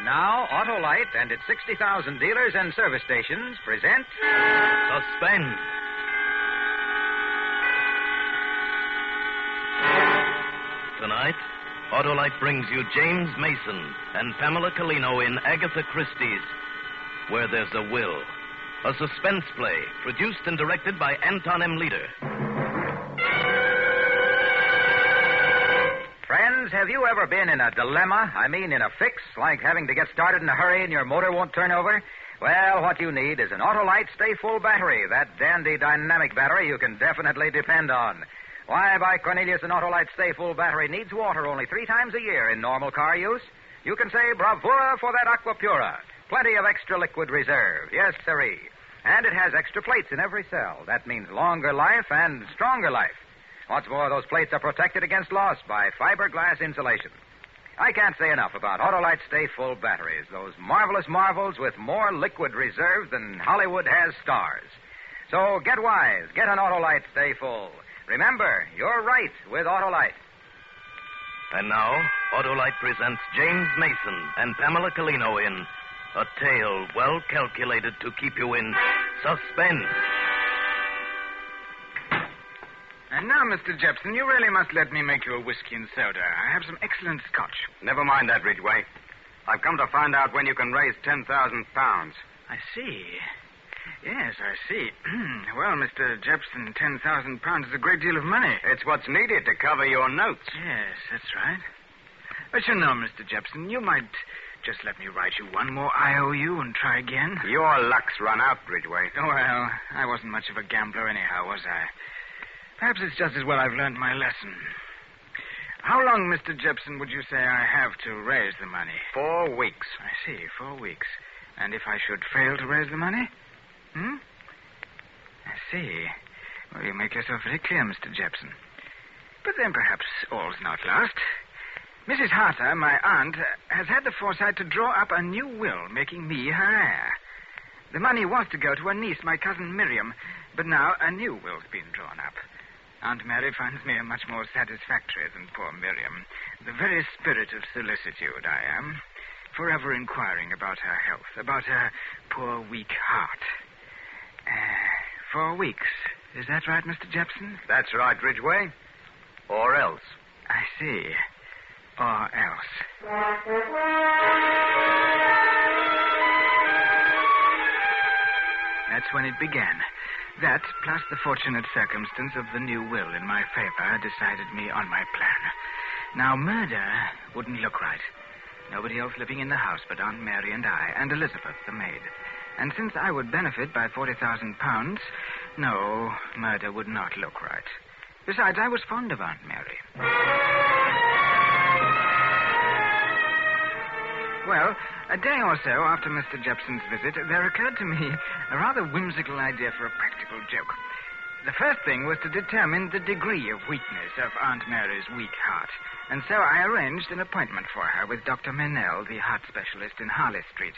And now, Autolite and its 60,000 dealers and service stations present... Suspense. Tonight, Autolite brings you James Mason and Pamela Collino in Agatha Christie's Where There's a Will, a suspense play produced and directed by Anton M. Leader. Friends, have you ever been in a dilemma? I mean, in a fix, like having to get started in a hurry and your motor won't turn over? Well, what you need is an Autolite Stay Full battery, that dandy dynamic battery you can definitely depend on. Why, by Cornelius, an Autolite Stay Full battery needs water only 3 times a year in normal car use. You can say bravura for that Aquapura. Plenty of extra liquid reserve. Yes, sirree. And it has extra plates in every cell. That means longer life and stronger life. What's more, those plates are protected against loss by fiberglass insulation. I can't say enough about Autolite Stay Full batteries, those marvelous marvels with more liquid reserve than Hollywood has stars. So get wise. Get an Autolite Stay Full. Remember, you're right with Autolite. And now, Autolite presents James Mason and Pamela Collino in a tale well calculated to keep you in suspense. And now, Mr. Jepson, you really must let me make you a whiskey and soda. I have some excellent scotch. Never mind that, Ridgway. I've come to find out when you can raise 10,000 pounds. I see. Yes, I see. Well, Mr. Jepson, 10,000 pounds is a great deal of money. It's what's needed to cover your notes. Yes, that's right. But you know, Mr. Jepson, you might just let me write you one more IOU and try again. Your luck's run out, Ridgway. Well, I wasn't much of a gambler anyhow, was I? Perhaps it's just as well I've learned my lesson. How long, Mr. Jepson, would you say I have to raise the money? 4 weeks. I see, 4 weeks. And if I should fail to raise the money? I see. Well, you make yourself very clear, Mr. Jepson. But then perhaps all's not lost. Mrs. Harter, my aunt, has had the foresight to draw up a new will making me her heir. The money was to go to her niece, my cousin Miriam, but now a new will's been drawn up. Aunt Mary finds me much more satisfactory than poor Miriam. The very spirit of solicitude I am, forever inquiring about her health, about her poor weak heart. 4 weeks. Is that right, Mr. Jepson? That's right, Ridgway. Or else. I see. Or else. That's when it began. That, plus the fortunate circumstance of the new will in my favor, decided me on my plan. Now, murder wouldn't look right. Nobody else living in the house but Aunt Mary and I, and Elizabeth, the maid. And since I would benefit by 40,000 pounds, no, murder would not look right. Besides, I was fond of Aunt Mary. Well, a day or so after Mr. Jepson's visit, there occurred to me a rather whimsical idea for a practical joke. The first thing was to determine the degree of weakness of Aunt Mary's weak heart. And so I arranged an appointment for her with Dr. Meynell, the heart specialist in Harley Street.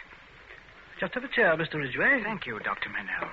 Just have a chair, Mr. Ridgway. Thank you, Dr. Meynell.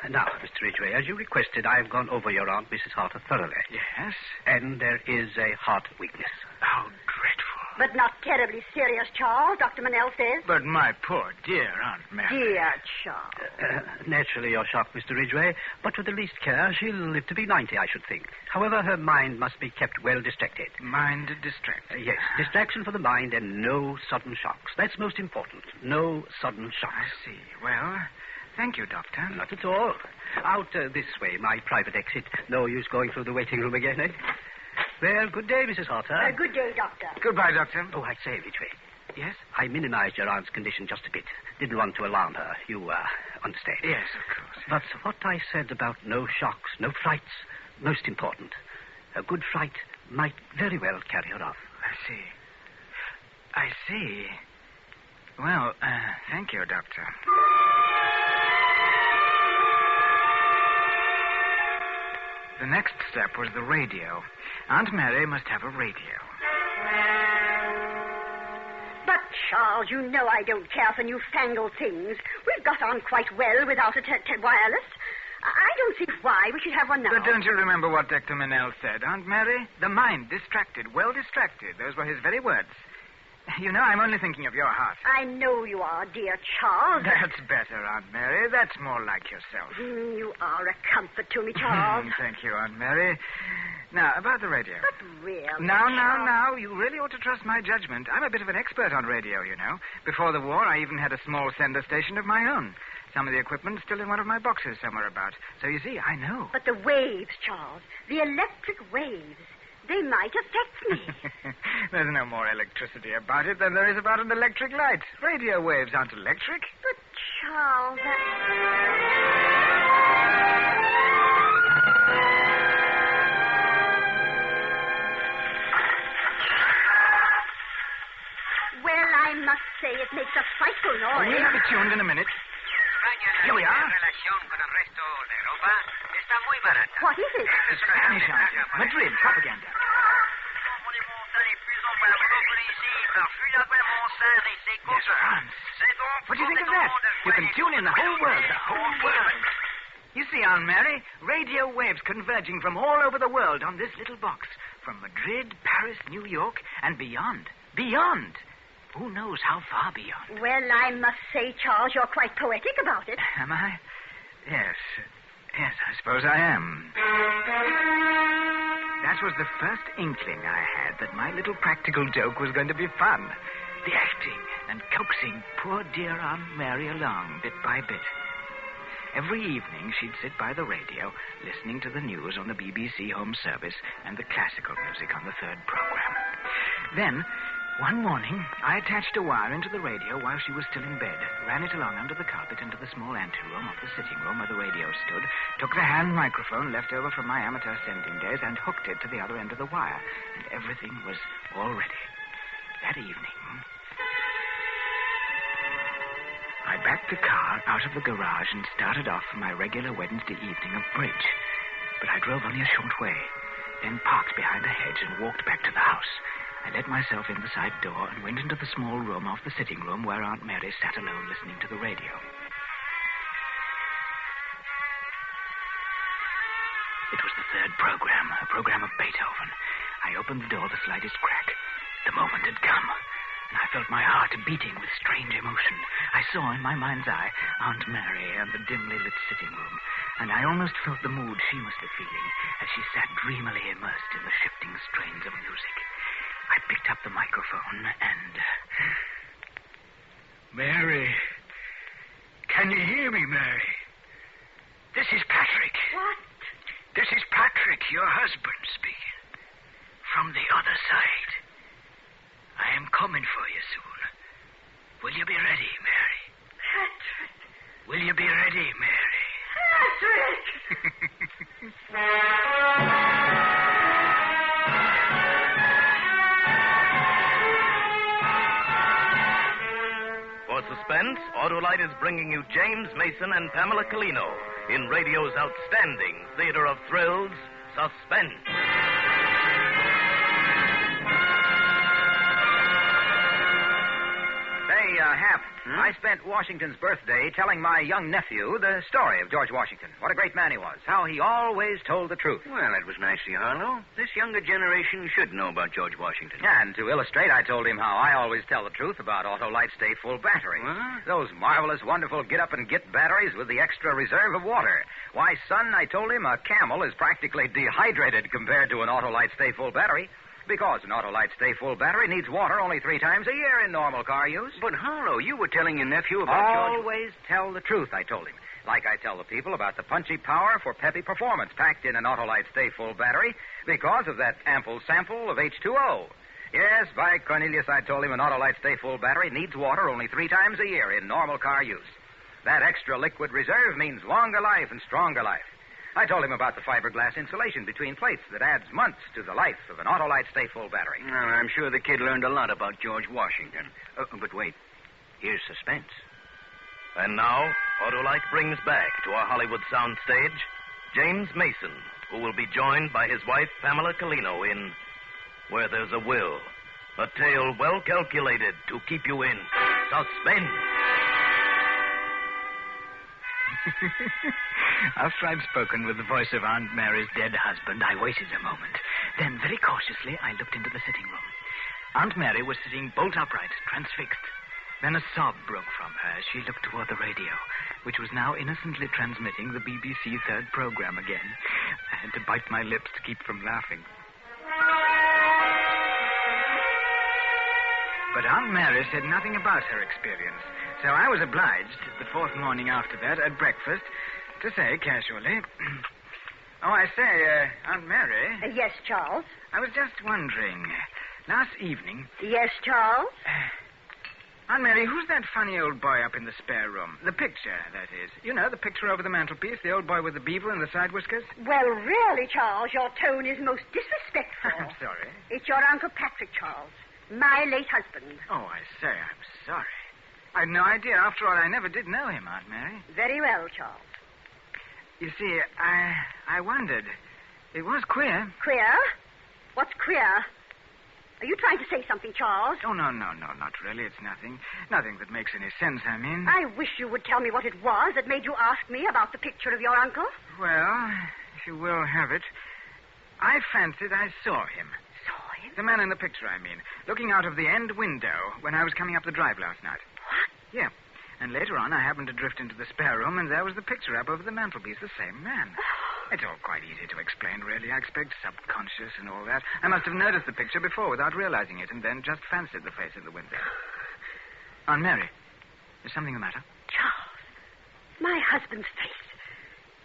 Now, Mr. Ridgway, as you requested, I've gone over your Aunt Mrs. Harter thoroughly. Yes? And there is a heart weakness. How dreadful. But not terribly serious, Charles, Dr. Manel says. But my poor dear Aunt Mary. Dear Charles. Naturally, you're shocked, Mr. Ridgway, but with the least care, she'll live to be 90, I should think. However, her mind must be kept well distracted. Mind distracted? Yes, distraction for the mind and no sudden shocks. That's most important. No sudden shocks. I see. Well, thank you, Doctor. Not at all. Out this way, my private exit. No use going through the waiting room again, eh? Well, good day, Mrs. Harter. Good day, Doctor. Goodbye, Doctor. Oh, I say, Ridgway. Yes? I minimized your aunt's condition just a bit. Didn't want to alarm her. You, understand. Yes, of course. But what I said about no shocks, no frights, most important. A good fright might very well carry her off. I see. Well, thank you, Doctor. The next step was the radio. Aunt Mary must have a radio. But, Charles, you know I don't care for newfangled things. We've got on quite well without a wireless. I don't see why we should have one now. But don't you remember what Dr. Meynell said, Aunt Mary? The mind distracted, well distracted. Those were his very words. You know, I'm only thinking of your heart. I know you are, dear Charles. That's better, Aunt Mary. That's more like yourself. You are a comfort to me, Charles. Thank you, Aunt Mary. Now, about the radio. But really, Now. You really ought to trust my judgment. I'm a bit of an expert on radio, you know. Before the war, I even had a small sender station of my own. Some of the equipment's still in one of my boxes somewhere about. So you see, I know. But the waves, Charles, the electric waves, they might affect me. There's no more electricity about it than there is about an electric light. Radio waves aren't electric. But, Charles, Well, I must say it makes a frightful noise. We'll have it tuned in a minute. Here we are. What is it? It's Spanish, Auntie. Madrid propaganda. Yes, France. What do you think of that? You can tune in the whole world, You see, Aunt Mary, radio waves converging from all over the world on this little box. From Madrid, Paris, New York, and beyond. Beyond. Who knows how far beyond? Well, I must say, Charles, you're quite poetic about it. Am I? Yes. Yes, I suppose I am. That was the first inkling I had that my little practical joke was going to be fun. The acting and coaxing poor dear Aunt Mary along bit by bit. Every evening she'd sit by the radio listening to the news on the BBC Home Service and the classical music on the third program. Then, one morning, I attached a wire into the radio while she was still in bed, ran it along under the carpet into the small anteroom of the sitting room where the radio stood, took the hand microphone left over from my amateur sending days and hooked it to the other end of the wire, and everything was all ready. That evening, I backed the car out of the garage and started off for my regular Wednesday evening of bridge. But I drove only a short way, then parked behind a hedge and walked back to the house. I let myself in the side door and went into the small room off the sitting room where Aunt Mary sat alone listening to the radio. It was the third program, a program of Beethoven. I opened the door the slightest crack. The moment had come, and I felt my heart beating with strange emotion. I saw in my mind's eye Aunt Mary and the dimly lit sitting room, and I almost felt the mood she must be feeling as she sat dreamily immersed in the shifting strains of music. I picked up the microphone and... Mary. Can you hear me, Mary? This is Patrick. What? This is Patrick, your husband, speaking. From the other side. I am coming for you soon. Will you be ready, Mary? Patrick. Will you be ready, Mary? Patrick! For Suspense, Autolite is bringing you James Mason and Pamela Collino in radio's outstanding theater of thrills, Suspense. Say, Hap, I spent Washington's birthday telling my young nephew the story of George Washington. What a great man he was. How he always told the truth. Well, that was nicely, Harlow. This younger generation should know about George Washington. And to illustrate, I told him how I always tell the truth about Autolite Stay Full batteries. What? Those marvelous, wonderful get-up-and-get batteries with the extra reserve of water. Why, son, I told him a camel is practically dehydrated compared to an Autolite Stay Full battery. Because an Autolite Stay Full battery needs water only 3 times a year in normal car use. But, Harlow, you were telling your nephew about George... Always tell the truth, I told him. Like I tell the people about the punchy power for peppy performance packed in an Autolite Stay Full battery because of that ample sample of H2O. Yes, by Cornelius, I told him an Autolite Stay Full battery needs water only 3 times a year in normal car use. That extra liquid reserve means longer life and stronger life. I told him about the fiberglass insulation between plates that adds months to the life of an Autolite Stay Full battery. Well, I'm sure the kid learned a lot about George Washington. But wait, here's Suspense. And now, Autolite brings back to our Hollywood soundstage James Mason, who will be joined by his wife, Pamela Collino, in Where There's a Will, a tale well calculated to keep you in suspense. After I'd spoken with the voice of Aunt Mary's dead husband, I waited a moment. Then, very cautiously, I looked into the sitting room. Aunt Mary was sitting bolt upright, transfixed. Then a sob broke from her as she looked toward the radio, which was now innocently transmitting the BBC third program again. I had to bite my lips to keep from laughing. But Aunt Mary said nothing about her experience, so I was obliged, the fourth morning after that, at breakfast, to say casually, "Oh, I say, Aunt Mary." Yes, Charles? I was just wondering, last evening... Yes, Charles? Aunt Mary, who's that funny old boy up in the spare room? The picture, that is. You know, the picture over the mantelpiece, the old boy with the beaver and the side whiskers? Well, really, Charles, your tone is most disrespectful. I'm sorry. It's your Uncle Patrick, Charles. My late husband. Oh, I say, I'm sorry. I'd no idea. After all, I never did know him, Aunt Mary. Very well, Charles. You see, I wondered. It was queer. Queer? What's queer? Are you trying to say something, Charles? Oh, no, not really. It's nothing. Nothing that makes any sense, I mean. I wish you would tell me what it was that made you ask me about the picture of your uncle. Well, if you will have it, I fancied I saw him. Saw him? The man in the picture, I mean, looking out of the end window when I was coming up the drive last night. What? Yeah. And later on, I happened to drift into the spare room, and there was the picture up over the mantelpiece, the same man. It's all quite easy to explain, really. I expect subconscious and all that. I must have noticed the picture before without realizing it, and then just fancied the face in the window. Aunt Mary, is something the matter? Charles, my husband's face.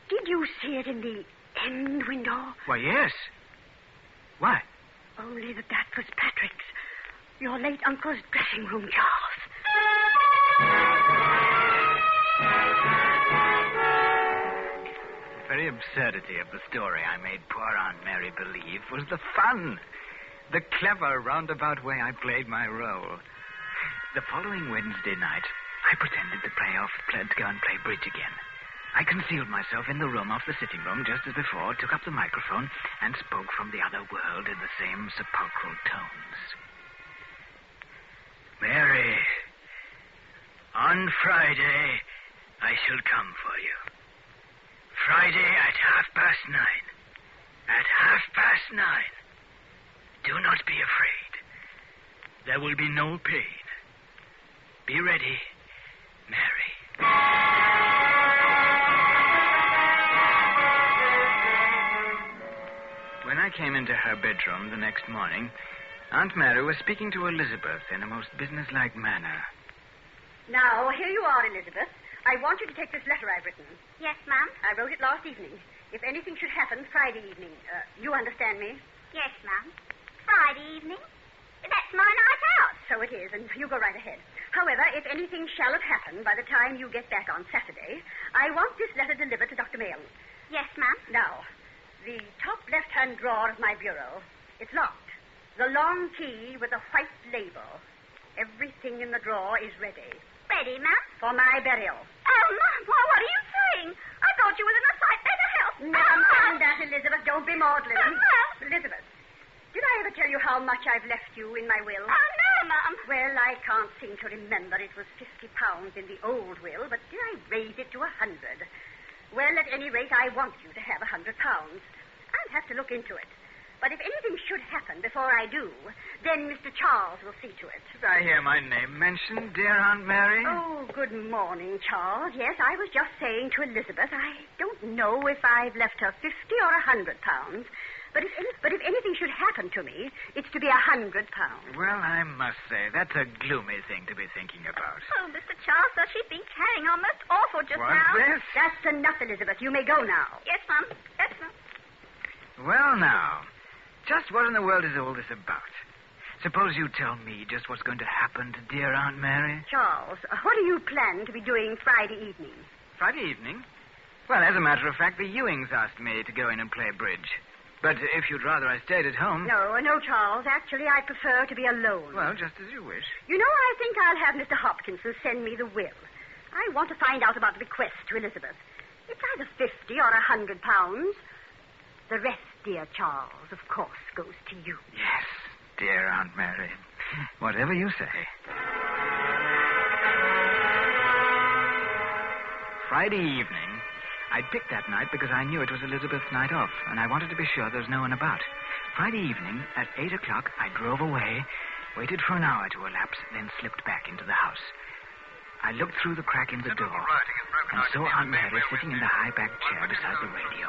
Did you see it in the end window? Why, yes. Why? Only that was Patrick's. Your late uncle's dressing room, Charles. The very absurdity of the story I made poor Aunt Mary believe was the fun. The clever, roundabout way I played my role. The following Wednesday night, I pretended to go and play bridge again. I concealed myself in the room off the sitting room just as before, took up the microphone, and spoke from the other world in the same sepulchral tones. Mary, on Friday, I shall come for you. Friday at 9:30. At 9:30. Do not be afraid. There will be no pain. Be ready, Mary. When I came into her bedroom the next morning, Aunt Mary was speaking to Elizabeth in a most businesslike manner. Now, here you are, Elizabeth. I want you to take this letter I've written. Yes, ma'am. I wrote it last evening. If anything should happen, Friday evening. You understand me? Yes, ma'am. Friday evening? That's my night out. So it is, and you go right ahead. However, if anything shall have happened by the time you get back on Saturday, I want this letter delivered to Dr. Mayall. Yes, ma'am. Now, the top left-hand drawer of my bureau, it's locked. The long key with a white label. Everything in the drawer is ready. Ready, ma'am? For my burial. Oh, ma'am, why, what are you saying? I thought you was in a sight better health. Never mind that, Elizabeth. Don't be maudlin. Ma'am. Elizabeth, did I ever tell you how much I've left you in my will? Oh, no, ma'am. Well, I can't seem to remember. It was £50 in the old will, but did I raise it to 100? Well, at any rate, I want you to have £100. I'll have to look into it. But if anything should happen before I do, then Mr. Charles will see to it. Did I hear my name mentioned, dear Aunt Mary? Oh, good morning, Charles. Yes, I was just saying to Elizabeth, I don't know if I've left her 50 or £100. But if anything should happen to me, it's to be £100. Well, I must say, that's a gloomy thing to be thinking about. Oh, Mr. Charles, sir, she's been carrying on most awful just What's now. this? That's enough, Elizabeth. You may go now. Yes, ma'am. Yes, ma'am. Well, now, just what in the world is all this about? Suppose you tell me just what's going to happen to dear Aunt Mary. Charles, what do you plan to be doing Friday evening? Friday evening? Well, as a matter of fact, the Ewings asked me to go in and play bridge. But if you'd rather I stayed at home... No, Charles. Actually, I prefer to be alone. Well, just as you wish. You know, I think I'll have Mr. Hopkinson send me the will. I want to find out about the bequest to Elizabeth. It's either 50 or £100. The rest, dear Charles, of course, goes to you. Yes, dear Aunt Mary. Whatever you say. Friday evening, I'd picked that night because I knew it was Elizabeth's night off, and I wanted to be sure there was no one about. Friday evening, at 8 o'clock, I drove away, waited for an hour to elapse, then slipped back into the house. I looked through the crack in the door and saw Aunt Mary sitting in the high-backed chair beside the radio.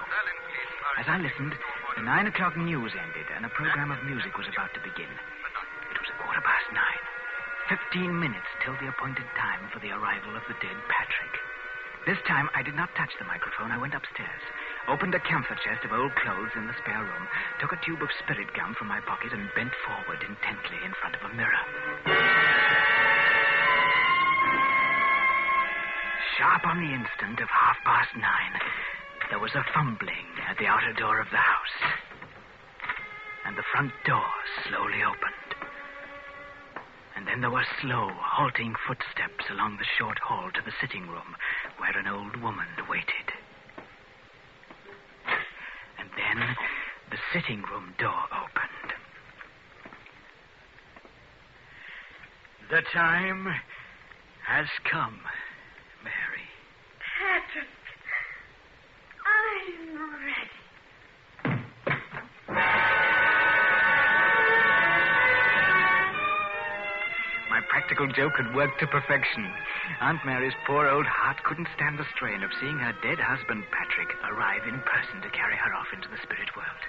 As I listened, the 9 o'clock news ended and a program of music was about to begin. It was 9:15. 15 minutes till the appointed time for the arrival of the dead Patrick. This time, I did not touch the microphone. I went upstairs, opened a camphor chest of old clothes in the spare room, took a tube of spirit gum from my pocket, and bent forward intently in front of a mirror. Sharp on the instant of 9:30, there was a fumbling at the outer door of the house, and the front door slowly opened. And then there were slow, halting footsteps along the short hall to the sitting room where an old woman waited. And then the sitting room door opened. The time has come, Mary. Patrick, I'm ready. My practical joke had worked to perfection. Aunt Mary's poor old heart couldn't stand the strain of seeing her dead husband, Patrick, arrive in person to carry her off into the spirit world.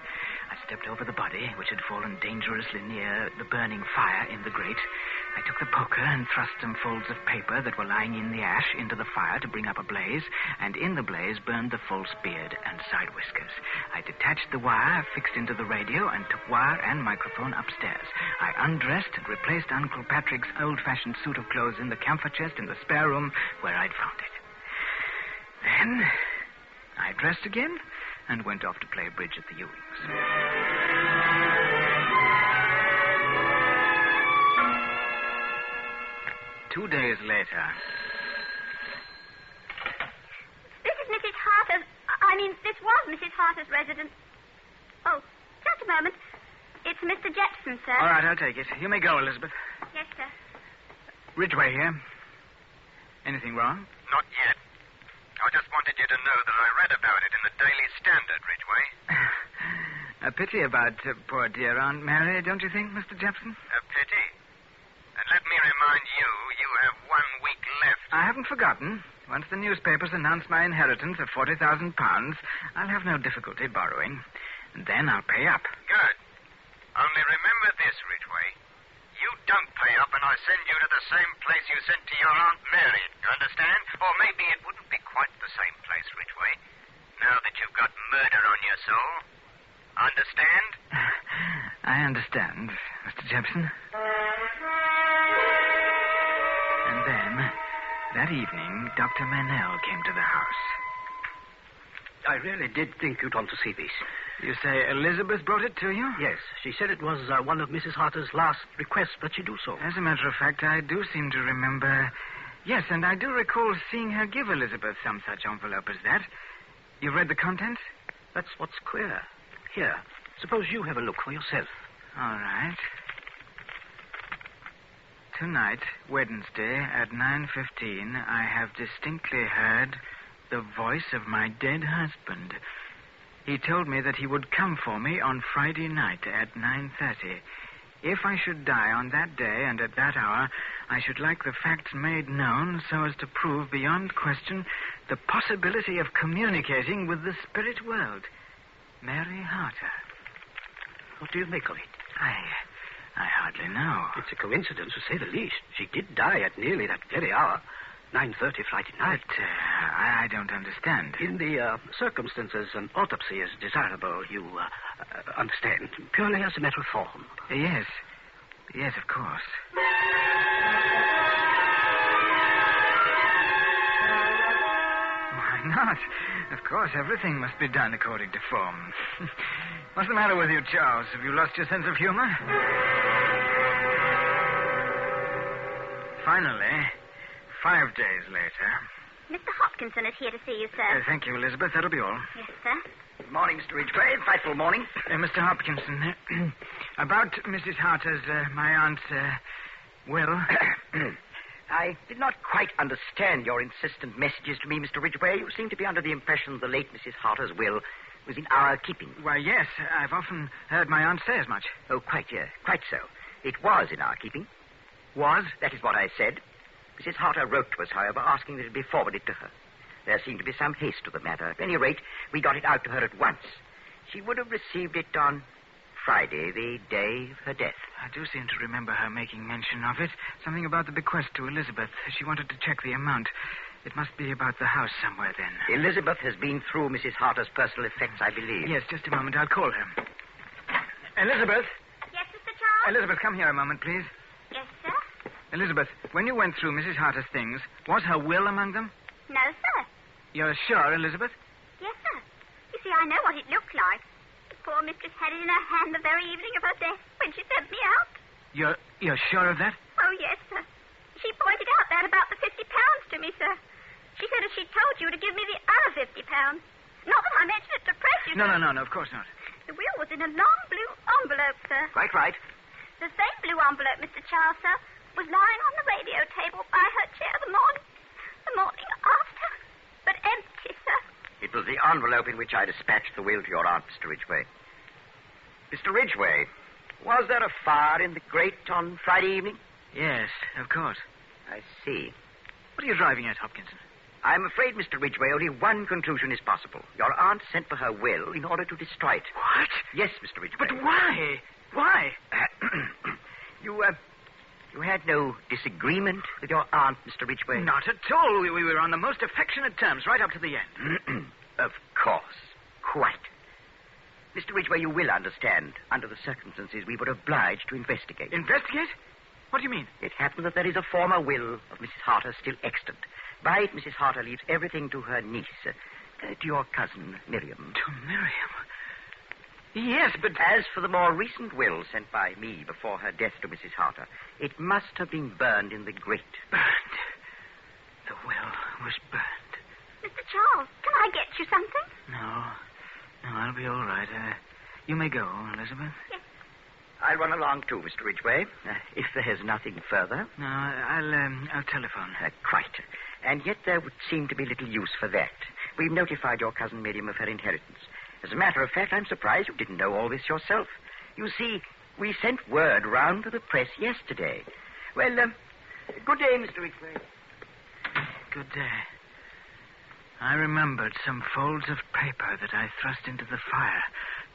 I stepped over the body, which had fallen dangerously near the burning fire in the grate. I took the poker and thrust some folds of paper that were lying in the ash into the fire to bring up a blaze, and in the blaze burned the false beard and side whiskers. I detached the wire fixed into the radio and took wire and microphone upstairs. I undressed and replaced Uncle Patrick's old-fashioned suit of clothes in the camphor chest in the spare room where I'd found it. Then I dressed again and went off to play bridge at the Ewings. Two days later. This was Mrs. Harter's residence. Oh, just a moment. It's Mr. Jepson, sir. All right, I'll take it. You may go, Elizabeth. Yes, sir. Ridgway here. Anything wrong? Not yet. I just wanted you to know that I read about it in the Daily Standard, Ridgway. A pity about poor dear Aunt Mary, don't you think, Mr. Jepson? A pity. And let me remind you, you have 1 week left. I haven't forgotten. Once the newspapers announce my inheritance of £40,000, I'll have no difficulty borrowing. And then I'll pay up. Good. Only remember this, Ridgway. You don't pay up and I send you to the same place you sent to your Aunt Mary. You understand? Or maybe it wouldn't be quite the same place, Ridgway. Now that you've got murder on your soul. Understand? I understand, Mr. Jepson. And then, that evening, Dr. Manel came to the house. I really did think you'd want to see this. You say Elizabeth brought it to you? Yes, she said it was one of Mrs. Harter's last requests that she do so. As a matter of fact, I do seem to remember... Yes, and I do recall seeing her give Elizabeth some such envelope as that. You've read the contents? That's what's queer. Here, suppose you have a look for yourself. All right. Tonight, Wednesday, at 9:15, I have distinctly heard the voice of my dead husband. He told me that he would come for me on Friday night at 9:30. If I should die on that day and at that hour, I should like the facts made known so as to prove beyond question the possibility of communicating with the spirit world. Mary Harter. What do you make of it? I hardly know. It's a coincidence, to say the least. She did die at nearly that very hour, 9:30 Friday night. But I don't understand. In the circumstances, an autopsy is desirable, you understand, purely as a matter of form. Yes. Yes, of course. Why not? Of course, everything must be done according to form. What's the matter with you, Charles? Have you lost your sense of humor? Finally, 5 days later... Mr. Hopkinson is here to see you, sir. Thank you, Elizabeth. That'll be all. Yes, sir. Good morning, Mr. Ridgway. Frightful morning. Mr. Hopkinson, about Mrs. Harter's, my aunt's, will... I did not quite understand your insistent messages to me, Mr. Ridgway. You seem to be under the impression the late Mrs. Harter's will was in our keeping. Why, yes. I've often heard my aunt say as much. Oh, quite so. It was in our keeping. Was? That is what I said. Mrs. Harter wrote to us, however, asking that it be forwarded to her. There seemed to be some haste to the matter. At any rate, we got it out to her at once. She would have received it on Friday, the day of her death. I do seem to remember her making mention of it. Something about the bequest to Elizabeth. She wanted to check the amount. It must be about the house somewhere, then. Elizabeth has been through Mrs. Harter's personal effects, I believe. Yes, just a moment. I'll call her. Elizabeth? Yes, Mr. Charles? Elizabeth, come here a moment, please. Yes, sir? Elizabeth, when you went through Mrs. Harter's things, was her will among them? No, sir. You're sure, Elizabeth? Yes, sir. You see, I know what it looked like. The poor mistress had it in her hand the very evening of her death when she sent me out. You're sure of that? Oh, yes, sir. She pointed out that about the £50 to me, sir. She said if she told you to give me the other £50. Not that I mentioned it to press you, No, sir. no, of course not. The will was in a long blue envelope, sir. Quite right. The same blue envelope, Mr. Charles, sir, was lying on the radio table by her chair the morning after. But empty, sir. It was the envelope in which I dispatched the will to your aunt, Mr. Ridgway. Mr. Ridgway, was there a fire in the grate on Friday evening? Yes, of course. I see. What are you driving at, Hopkinson? I'm afraid, Mr. Ridgway, only one conclusion is possible. Your aunt sent for her will in order to destroy it. What? Yes, Mr. Ridgway. But why? Why? You had no disagreement with your aunt, Mr. Ridgway? Not at all. We were on the most affectionate terms right up to the end. Of course. Quite. Mr. Ridgway, you will understand. Under the circumstances, we were obliged to investigate. Investigate? What do you mean? It happens that there is a former will of Mrs. Harter still extant. By it, Mrs. Harter leaves everything to her niece, to your cousin, Miriam. To Miriam? Yes, but... As for the more recent will sent by me before her death to Mrs. Harter, it must have been burned in the grate. Burned? The will was burned. Mr. Charles, can I get you something? No, I'll be all right. You may go, Elizabeth. Yes. I'll run along too, Mr. Ridgway, if there's nothing further. No, I'll telephone. Quite. And yet there would seem to be little use for that. We've notified your cousin Miriam of her inheritance. As a matter of fact, I'm surprised you didn't know all this yourself. You see, we sent word round to the press yesterday. Well, good day, Mr. Ridgway. Good day. I remembered some folds of paper that I thrust into the fire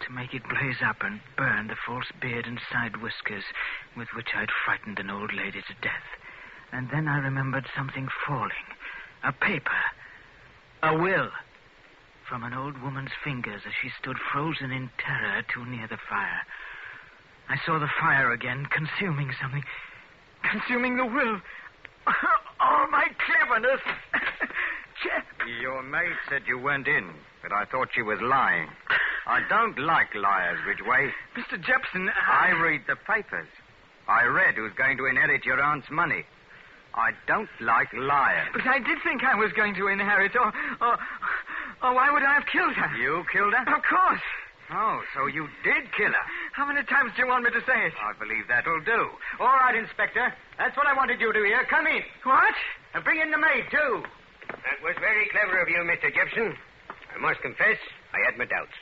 to make it blaze up and burn the false beard and side whiskers with which I'd frightened an old lady to death. And then I remembered something falling. A paper. A will. From an old woman's fingers as she stood frozen in terror too near the fire. I saw the fire again, consuming something. Consuming the will. Oh, my cleverness. Your maid said you weren't in, but I thought she was lying. I don't like liars, Ridgway. Mr. Jepson, I read the papers. I read who's going to inherit your aunt's money. I don't like liars. But I did think I was going to inherit, or why would I have killed her? You killed her? Of course. Oh, so you did kill her. How many times do you want me to say it? I believe that'll do. All right, Inspector. That's what I wanted you to hear. Come in. What? And bring in the maid, too. That was very clever of you, Mr. Gibson. I must confess, I had my doubts.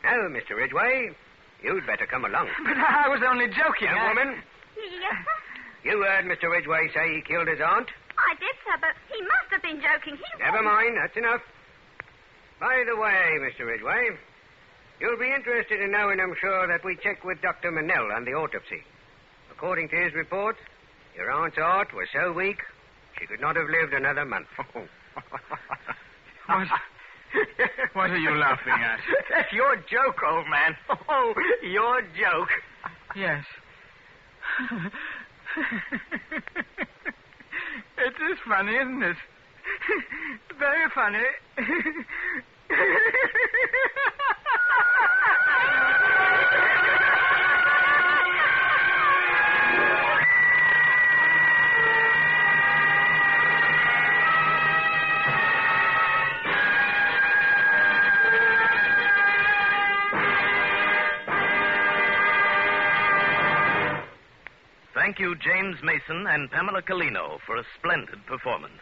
Now, Mr. Ridgway, you'd better come along. But I was only joking. Young woman, Yes, sir. you heard Mr. Ridgway say he killed his aunt? I did, sir, but he must have been joking. Never mind, that's enough. By the way, Mr. Ridgway, you'll be interested in knowing, I'm sure, that we checked with Dr. Manell on the autopsy. According to his report, your aunt's heart was so weak, she could not have lived another month. What are you laughing at? That's your joke, old man. Oh, your joke. Yes. It is funny, isn't it? Very funny. Thank you, James Mason and Pamela Colino, for a splendid performance.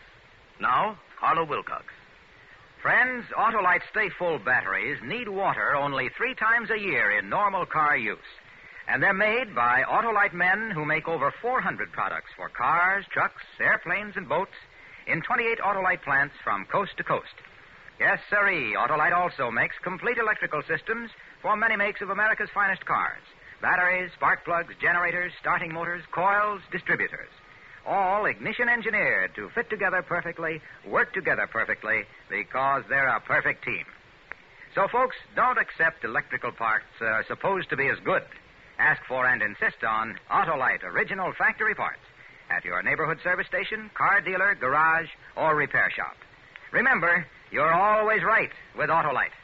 Now, Harlow Wilcox. Friends, Autolite Stay Full batteries need water only 3 times a year in normal car use. And they're made by Autolite men who make over 400 products for cars, trucks, airplanes, and boats in 28 Autolite plants from coast to coast. Yes, sirree, Autolite also makes complete electrical systems for many makes of America's finest cars. Batteries, spark plugs, generators, starting motors, coils, distributors. All ignition engineered to fit together perfectly, work together perfectly, because they're a perfect team. So, folks, don't accept electrical parts supposed to be as good. Ask for and insist on Autolite original factory parts at your neighborhood service station, car dealer, garage, or repair shop. Remember, you're always right with Autolite.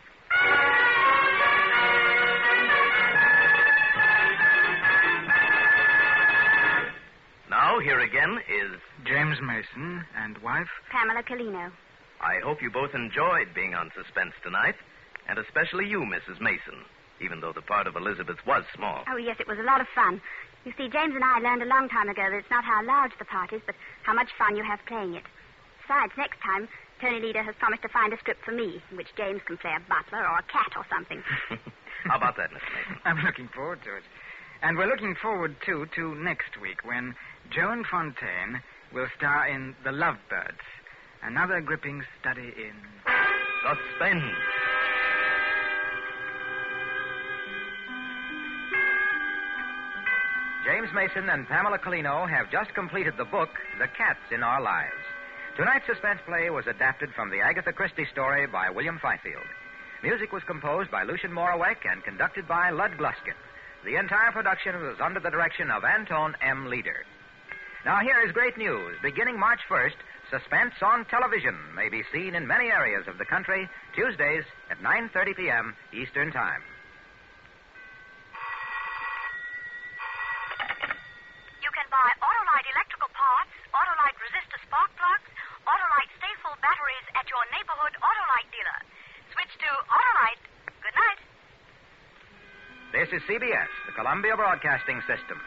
Now, here again is James Mason and wife. Pamela Colino. I hope you both enjoyed being on Suspense tonight, and especially you, Mrs. Mason, even though the part of Elizabeth was small. Oh, yes, it was a lot of fun. You see, James and I learned a long time ago that it's not how large the part is, but how much fun you have playing it. Besides, next time, Tony Leader has promised to find a script for me, in which James can play a butler or a cat or something. How about that, Mr. Mason? I'm looking forward to it. And we're looking forward, too, to next week when Joan Fontaine will star in The Lovebirds, another gripping study in Suspense. James Mason and Pamela Colino have just completed the book, The Cats in Our Lives. Tonight's suspense play was adapted from the Agatha Christie story by William Fifield. Music was composed by Lucian Morawek and conducted by Lud Gluskin. The entire production was under the direction of Anton M. Leader. Now, here is great news. Beginning March 1st, Suspense on television may be seen in many areas of the country, Tuesdays at 9:30 p.m. Eastern Time. You can buy Autolite electrical parts, Autolite resistor spark plugs, Autolite stay-full batteries at your neighborhood Autolite dealer. Switch to Autolite. Good night. This is CBS, the Columbia Broadcasting System.